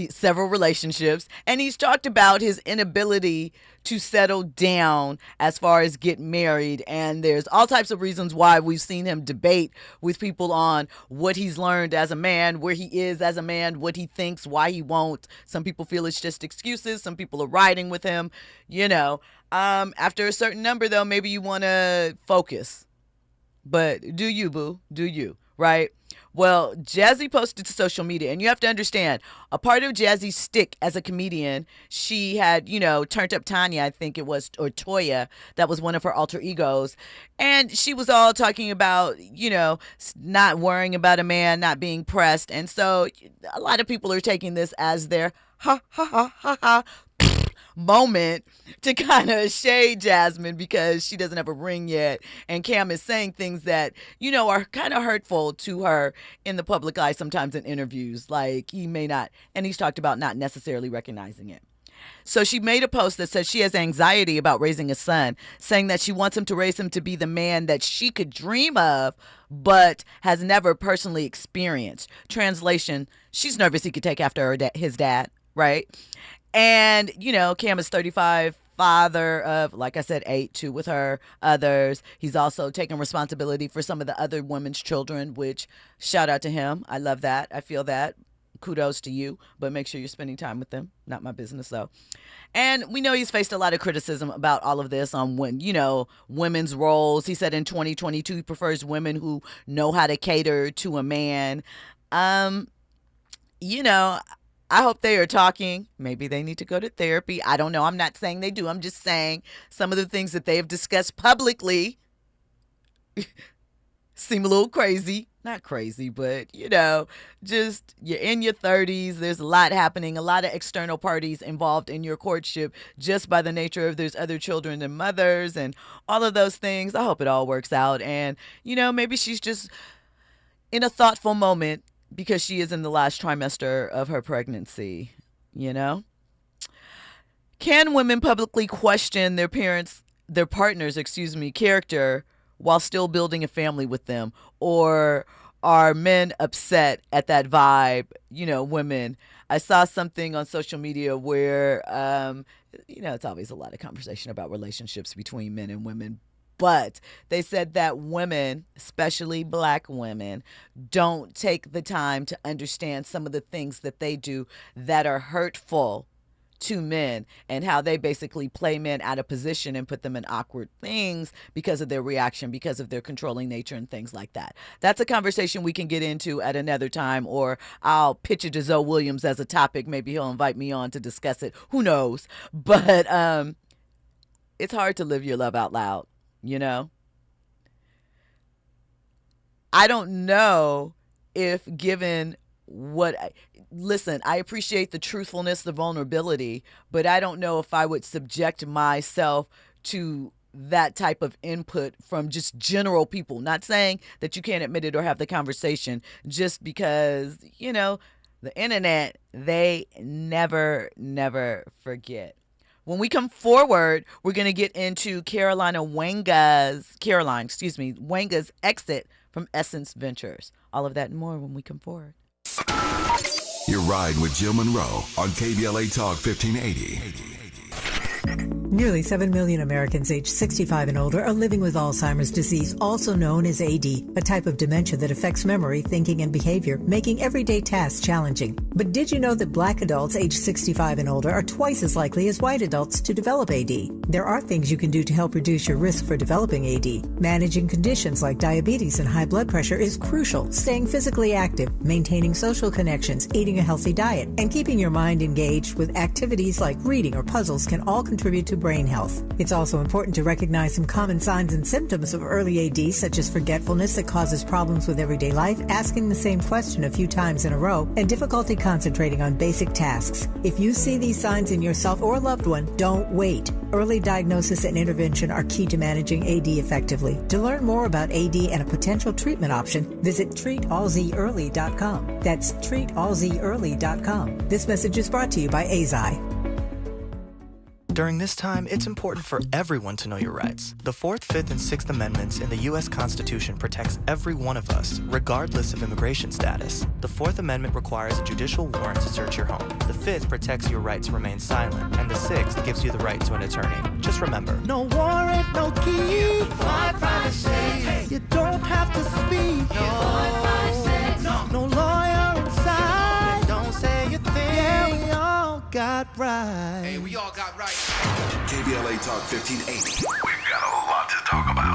Several relationships, and he's talked about his inability to settle down as far as get married, and there's all types of reasons why we've seen him debate with people on what he's learned as a man, where he is as a man, what he thinks, why he won't. Some people feel it's just excuses. Some people are riding with him, after a certain number though, maybe you want to focus, but do you, boo? Do you, right? Well, Jazzy posted to social media, and you have to understand, a part of Jazzy's stick as a comedian, she had, Turned Up Tanya, I think it was, or Toya, that was one of her alter egos, and she was all talking about, not worrying about a man, not being pressed, and so a lot of people are taking this as their ha moment to kind of shade Jasmine because she doesn't have a ring yet, and Cam is saying things that are kind of hurtful to her in the public eye sometimes in interviews, like he may not, and he's talked about not necessarily recognizing it. So she made a post that says she has anxiety about raising a son, saying that she wants him to raise him to be the man that she could dream of but has never personally experienced. Translation, she's nervous he could take after his dad, right? And, Cam is 35, father of, like I said, 8, 2 with her, others. He's also taken responsibility for some of the other women's children, which shout out to him. I love that. I feel that. Kudos to you, but make sure you're spending time with them. Not my business, though. And we know he's faced a lot of criticism about all of this on women's roles. He said in 2022 he prefers women who know how to cater to a man. I hope they are talking. Maybe they need to go to therapy. I don't know. I'm not saying they do. I'm just saying some of the things that they have discussed publicly seem a little crazy. Not crazy, but, just you're in your 30s. There's a lot happening, a lot of external parties involved in your courtship just by the nature of there's other children and mothers and all of those things. I hope it all works out. And, maybe she's just in a thoughtful moment because she is in the last trimester of her pregnancy, Can women publicly question their partner's, character while still building a family with them? Or are men upset at that vibe, women? I saw something on social media where, it's always a lot of conversation about relationships between men and women. But they said that women, especially black women, don't take the time to understand some of the things that they do that are hurtful to men and how they basically play men out of position and put them in awkward things because of their reaction, because of their controlling nature and things like that. That's a conversation we can get into at another time, or I'll pitch it to Zoe Williams as a topic. Maybe he'll invite me on to discuss it. Who knows? But it's hard to live your love out loud. I don't know if given what listen, I appreciate the truthfulness, the vulnerability, but I don't know if I would subject myself to that type of input from just general people. Not saying that you can't admit it or have the conversation, just because, the internet, they never forget. When we come forward, we're going to get into Wanga's exit from Essence Ventures. All of that and more when we come forward. You're riding with Jill Munroe on KBLA Talk 1580. Nearly 7 million Americans aged 65 and older are living with Alzheimer's disease, also known as AD, a type of dementia that affects memory, thinking, and behavior, making everyday tasks challenging. But did you know that Black adults aged 65 and older are twice as likely as white adults to develop AD? There are things you can do to help reduce your risk for developing AD. Managing conditions like diabetes and high blood pressure is crucial. Staying physically active, maintaining social connections, eating a healthy diet, and keeping your mind engaged with activities like reading or puzzles can all contribute to brain health. It's also important to recognize some common signs and symptoms of early AD, such as forgetfulness that causes problems with everyday life, asking the same question a few times in a row, and difficulty concentrating on basic tasks. If you see these signs in yourself or a loved one, don't wait. Early diagnosis and intervention are key to managing AD effectively. To learn more about AD and a potential treatment option, visit treatallzearly.com. That's treatallzearly.com. This message is brought to you by AZI. During this time, it's important for everyone to know your rights. The 4th, 5th, and 6th Amendments in the U.S. Constitution protects every one of us, regardless of immigration status. The 4th Amendment requires a judicial warrant to search your home. The 5th protects your right to remain silent. And the 6th gives you the right to an attorney. Just remember, no warrant, no key, for privacy. You don't have to speak. No lawyer inside. Don't say a thing. Yeah, we all got rights. Hey, we all got rights. KBLA Talk 1580. We've got a lot to talk about.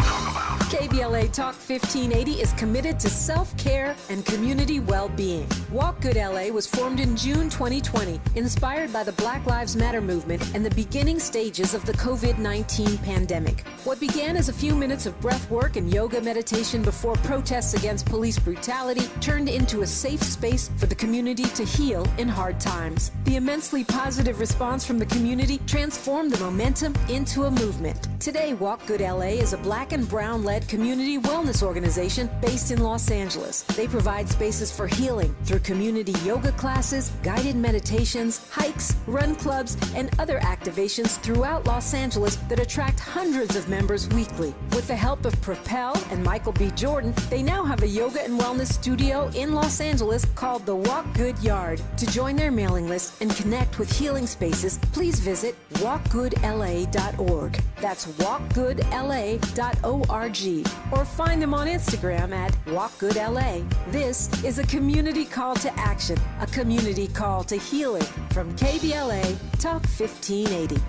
KBLA Talk 1580 is committed to self-care and community well-being. Walk Good LA was formed in June 2020, inspired by the Black Lives Matter movement and the beginning stages of the COVID-19 pandemic. What began as a few minutes of breath work and yoga meditation before protests against police brutality turned into a safe space for the community to heal in hard times. The immensely positive response from the community transformed the momentum into a movement. Today, Walk Good LA is a Black and brown-led community wellness organization based in Los Angeles. They provide spaces for healing through community yoga classes, guided meditations, hikes, run clubs, and other activations throughout Los Angeles that attract hundreds of members weekly. With the help of Propel and Michael B. Jordan, they now have a yoga and wellness studio in Los Angeles called the Walk Good Yard. To join their mailing list and connect with healing spaces, please visit walkgoodla.org. That's walkgoodla.org. Or find them on Instagram at walkgoodla. This is a community call to action, a community call to healing from KBLA Talk 1580.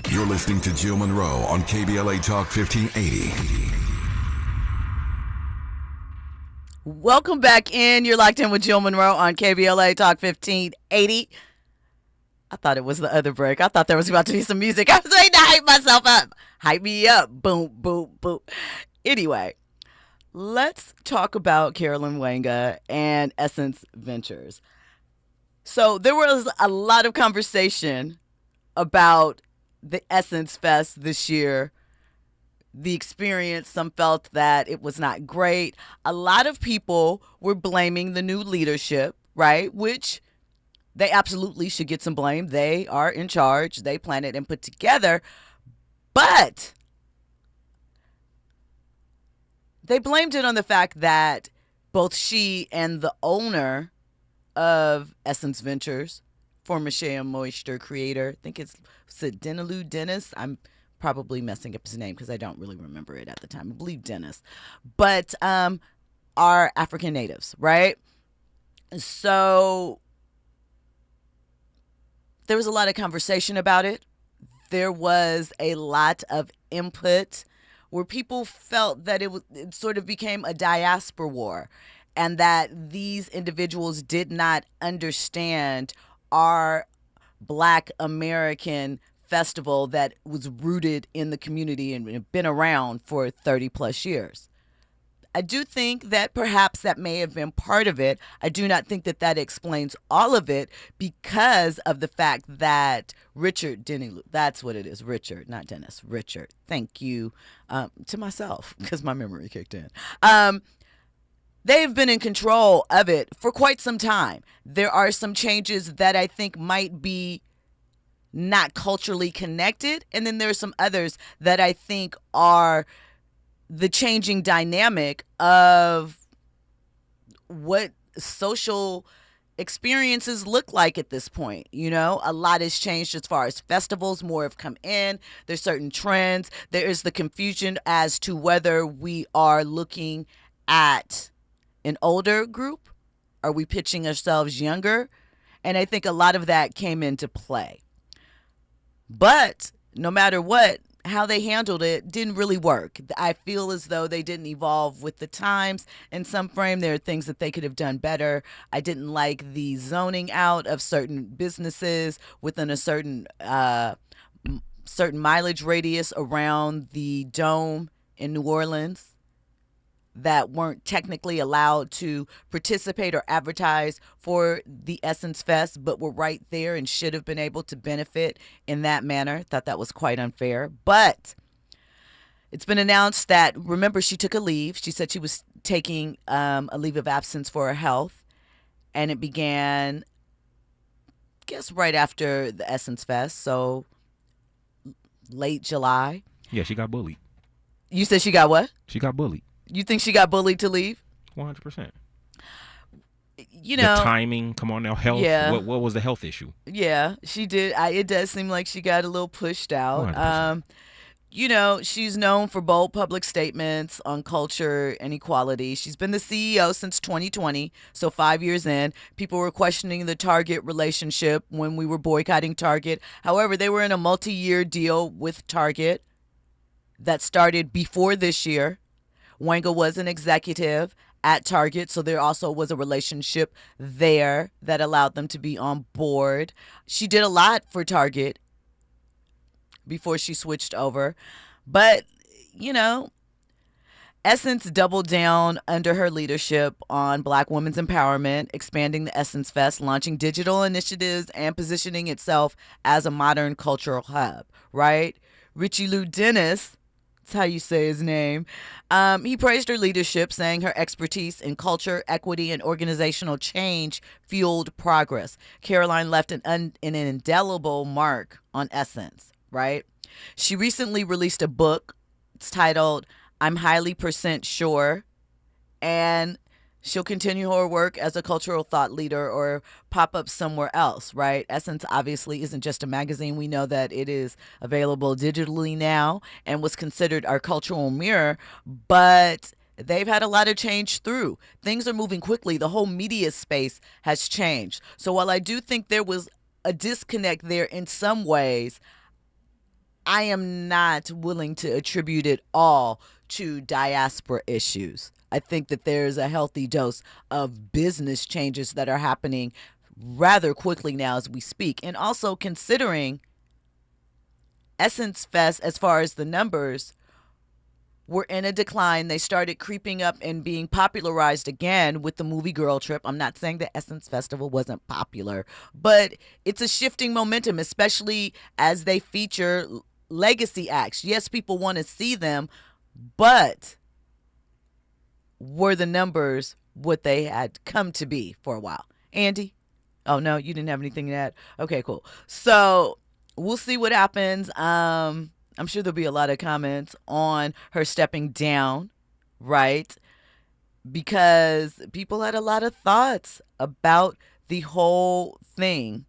You're listening to Jill Munroe on KBLA Talk 1580. Welcome back in. You're locked in with Jill Munroe on KBLA Talk 1580. I thought it was the other break. I thought there was about to be some music. I was ready to hype myself up. Hype me up. Boom, boom, boom. Anyway, let's talk about Caroline Wanga and Essence Ventures. So there was a lot of conversation about the Essence Fest this year. The experience, some felt that it was not great. A lot of people were blaming the new leadership, right? Which they absolutely should get some blame. They are in charge. They planned it and put together. But they blamed it on the fact that both she and the owner of Essence Ventures, former Shea Moisture creator, I think it's Denilou Dennis. I'm probably messing up his name because I don't really remember it at the time. I believe Dennis. But are African natives, right? So there was a lot of conversation about it. There was a lot of input where people felt that it sort of became a diaspora war and that these individuals did not understand our Black American festival that was rooted in the community and had been around for 30 plus years. I do think that perhaps that may have been part of it. I do not think that that explains all of it because of the fact that Richard Denilou, that's what it is, Richard, not Dennis, Richard. Thank you to myself because my memory kicked in. They've been in control of it for quite some time. There are some changes that I think might be not culturally connected. And then there are some others that I think are the changing dynamic of what social experiences look like at this point. You know, a lot has changed as far as festivals. More have come in. There's certain trends. There is the confusion as to whether we are looking at an older group. Are we pitching ourselves younger? And I think a lot of that came into play. But no matter what, how they handled it didn't really work. I feel as though they didn't evolve with the times. In some frame, there are things that they could have done better. I didn't like the zoning out of certain businesses within a certain mileage radius around the Dome in New Orleans that weren't technically allowed to participate or advertise for the Essence Fest, but were right there and should have been able to benefit in that manner. Thought that was quite unfair. But it's been announced that, remember, she took a leave. She said she was taking a leave of absence for her health. And it began, I guess, right after the Essence Fest. So late July. Yeah, she got bullied. You said she got what? She got bullied. You think she got bullied to leave? 100%. You know, the timing. Come on now, health. Yeah. What was the health issue? Yeah, she did. It does seem like she got a little pushed out. You know, she's known for bold public statements on culture and equality. She's been the CEO since 2020, so 5 years in. People were questioning the Target relationship when we were boycotting Target. However, they were in a multi-year deal with Target that started before this year. Wanga was an executive at Target, so there also was a relationship there that allowed them to be on board. She did a lot for Target before she switched over. But, you know, Essence doubled down under her leadership on Black women's empowerment, expanding the Essence Fest, launching digital initiatives, and positioning itself as a modern cultural hub, right? Richie Lou Dennis, that's how you say his name, he praised her leadership, saying her expertise in culture, equity, and organizational change fueled progress. Caroline left an indelible mark on Essence, right? She recently released a book. It's titled I'm Highly % Sure, and she'll continue her work as a cultural thought leader or pop up somewhere else, right? Essence obviously isn't just a magazine. We know that it is available digitally now and was considered our cultural mirror, but they've had a lot of change through. Things are moving quickly. The whole media space has changed. So while I do think there was a disconnect there in some ways, I am not willing to attribute it all to diaspora issues. I think that there's a healthy dose of business changes that are happening rather quickly now as we speak. And also considering Essence Fest, as far as the numbers, were in a decline. They started creeping up and being popularized again with the movie Girl Trip. I'm not saying the Essence Festival wasn't popular, but it's a shifting momentum, especially as they feature legacy acts. Yes, people want to see them, but were the numbers what they had come to be for a while? Andy? Oh, no, you didn't have anything to add? Okay, cool. So we'll see what happens. I'm sure there'll be a lot of comments on her stepping down, right? Because people had a lot of thoughts about the whole thing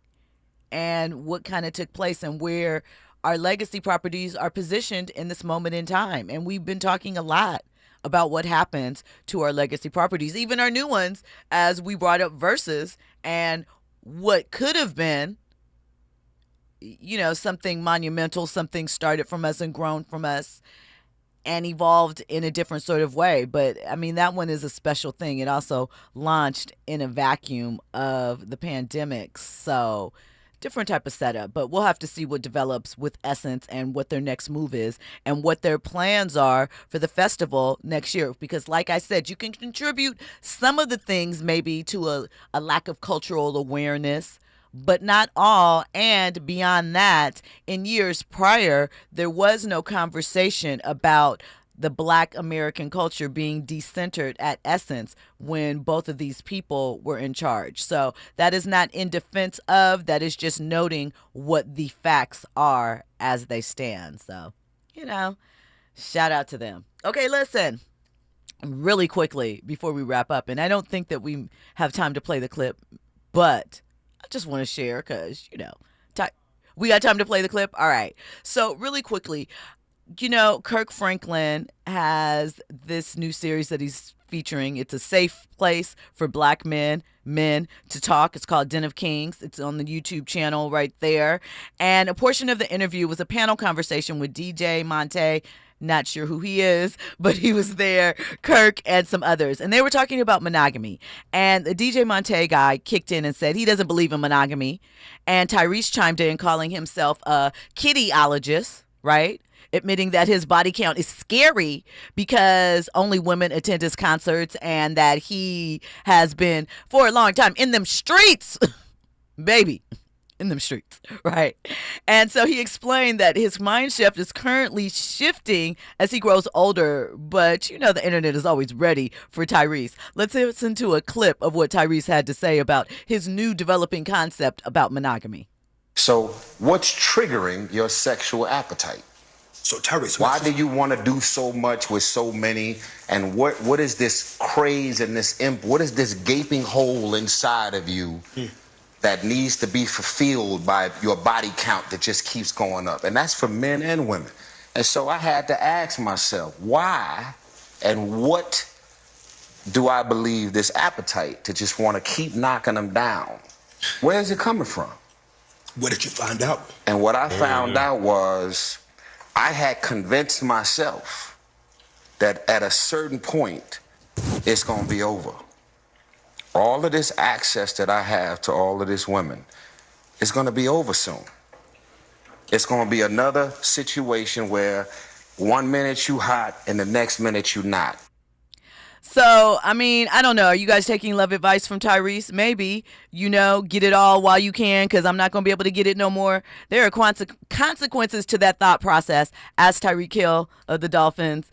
and what kind of took place and where our legacy properties are positioned in this moment in time. And we've been talking a lot about what happens to our legacy properties, even our new ones, as we brought up Versus and what could have been, you know, something monumental, something started from us and grown from us and evolved in a different sort of way. But I mean, that one is a special thing. It also launched in a vacuum of the pandemic. So different type of setup, but we'll have to see what develops with Essence and what their next move is and what their plans are for the festival next year. Because like I said, you can contribute some of the things maybe to a lack of cultural awareness, but not all. And beyond that, in years prior, there was no conversation about the Black American culture being decentered at Essence when both of these people were in charge. So that is not in defense of, that is just noting what the facts are as they stand. So, you know, shout out to them. Okay, listen, really quickly before we wrap up, and I don't think that we have time to play the clip But I just want to share because, we got time to play the clip. All right. So really quickly, Kirk Franklin has this new series that he's featuring. It's a safe place for black men to talk. It's called Den of Kings. It's on the YouTube channel right there. And a portion of the interview was a panel conversation with DJ Monte. Not sure who he is, but he was there, Kirk and some others. And they were talking about monogamy. And the DJ Monte guy kicked in and said he doesn't believe in monogamy. And Tyrese chimed in calling himself a kittyologist, right? Admitting that his body count is scary because only women attend his concerts and that he has been for a long time in them streets, baby. In them streets, right? And so he explained that his mind shift is currently shifting as he grows older, but the internet is always ready for Tyrese. Let's listen to a clip of what Tyrese had to say about his new developing concept about monogamy. So what's triggering your sexual appetite? So Tyrese, why do you want to do so much with so many? And what is this craze and what is this gaping hole inside of you that needs to be fulfilled by your body count that just keeps going up? And that's for men and women. And so I had to ask myself, why and what do I believe this appetite to just want to keep knocking them down? Where is it coming from? What did you find out? And what I found out was I had convinced myself that at a certain point, it's going to be over. All of this access that I have to all of these women is going to be over soon. It's going to be another situation where 1 minute you hot and the next minute you not. So, I don't know. Are you guys taking love advice from Tyrese? Maybe, get it all while you can because I'm not going to be able to get it no more. There are consequences to that thought process. Ask Tyreek Hill of the Dolphins,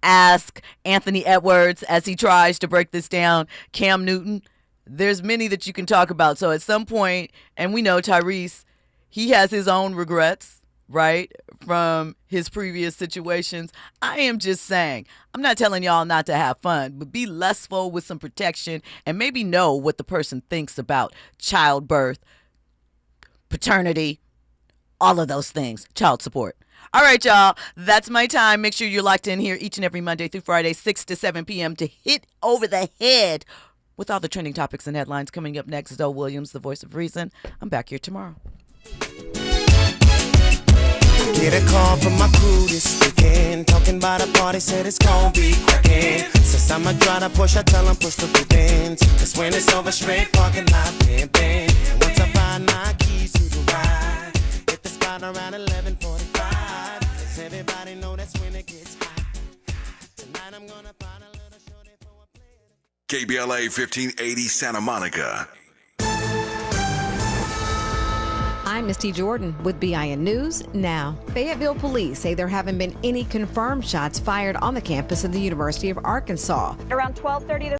ask Anthony Edwards as he tries to break this down, Cam Newton. There's many that you can talk about. So at some point, and we know Tyrese, he has his own regrets, right, from his previous situations. I am just saying, I'm not telling y'all not to have fun, but be lustful with some protection and maybe know what the person thinks about childbirth, paternity, all of those things, child support. All right, y'all, that's my time. Make sure you're locked in here each and every Monday through Friday, 6 to 7 p.m. to hit over the head with all the trending topics and headlines. Coming up next, Zoe Williams, the voice of reason. I'm back here tomorrow. Get a call from my crew this weekend, talking about a party, said it's gonna be crackin'. Since I'ma try to push, I tell them push the bins. Cause when it's over, straight parking lot pimpin'. And once I find my keys to the ride, hit the spot around 11:45. Cause everybody know that's when it gets hot. Tonight I'm gonna find a little shorty for a play. KBLA 1580 Santa Monica. I'm Misty Jordan with BIN News Now. Fayetteville police say there haven't been any confirmed shots fired on the campus of the University of Arkansas. Around 12:30 this